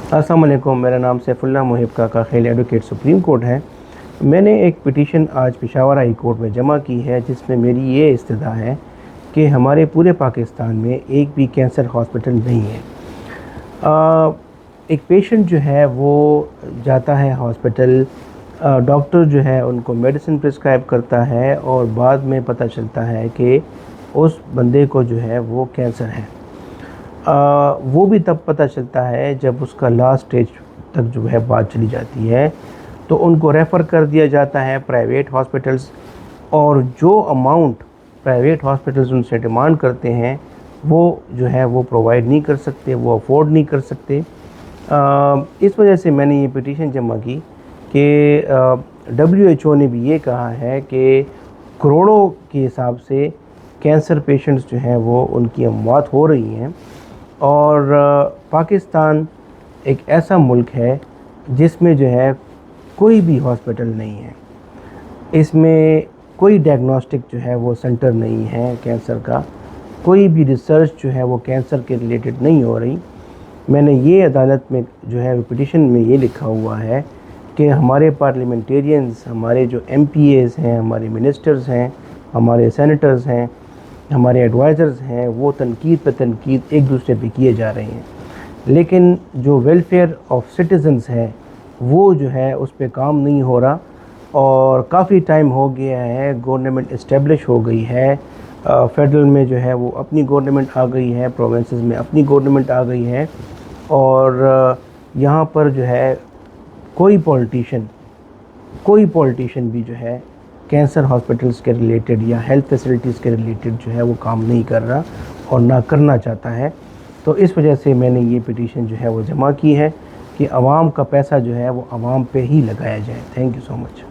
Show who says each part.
Speaker 1: अस्सलाम वालेकुम। मेरा नाम सैफुल्लाह मुहिब काका खेल एडवोकेट सुप्रीम कोर्ट है। मैंने एक पिटीशन आज पेशावर हाई कोर्ट में जमा की है, जिसमें मेरी ये इस्तदा है कि हमारे पूरे पाकिस्तान में एक भी कैंसर हॉस्पिटल नहीं है। एक पेशेंट जो है वो जाता है हॉस्पिटल, डॉक्टर जो है उनको मेडिसिन प्रिस्क्राइब करता है और बाद में पता चलता है कि उस बंदे को जो है वो कैंसर है। वो भी तब पता चलता है जब उसका लास्ट स्टेज तक जो है बात चली जाती है, तो उनको रेफ़र कर दिया जाता है प्राइवेट हॉस्पिटल्स, और जो अमाउंट प्राइवेट हॉस्पिटल्स उनसे डिमांड करते हैं वो जो है वो प्रोवाइड नहीं कर सकते, वो अफोर्ड नहीं कर सकते। इस वजह से मैंने ये पिटीशन जमा की कि WHO ने भी ये कहा है कि करोड़ों के हिसाब से कैंसर पेशेंट्स जो हैं वो उनकी अमवात हो रही हैं, और पाकिस्तान एक ऐसा मुल्क है जिसमें जो है कोई भी हॉस्पिटल नहीं है, इसमें कोई डायग्नोस्टिक जो है वो सेंटर नहीं है कैंसर का, कोई भी रिसर्च जो है वो कैंसर के रिलेटेड नहीं हो रही। मैंने ये अदालत में जो है पिटीशन में ये लिखा हुआ है कि हमारे पार्लियामेंटेरियंस, हमारे जो MPAs हैं, हमारे मिनिस्टर्स हैं, हमारे सेनेटर्स हैं, हमारे एडवाइज़र्स हैं, वो तनकीद पे तनकीद एक दूसरे पे किए जा रहे हैं, लेकिन जो वेलफेयर ऑफ सिटीज़न्स है वो जो है उस पे काम नहीं हो रहा। और काफ़ी टाइम हो गया है, गवर्नमेंट इस्टेब्लिश हो गई है, फेडरल में जो है वो अपनी गवर्नमेंट आ गई है, प्रोविंसेस में अपनी गवर्नमेंट आ गई है, और यहाँ पर जो है कोई पॉलिटिशियन भी जो है कैंसर हॉस्पिटल्स के रिलेटेड या हेल्थ फैसिलिटीज़ के रिलेटेड जो है वो काम नहीं कर रहा और ना करना चाहता है। तो इस वजह से मैंने ये पिटीशन जो है वो जमा की है कि आवाम का पैसा जो है वो आवाम पे ही लगाया जाए। Thank you so much.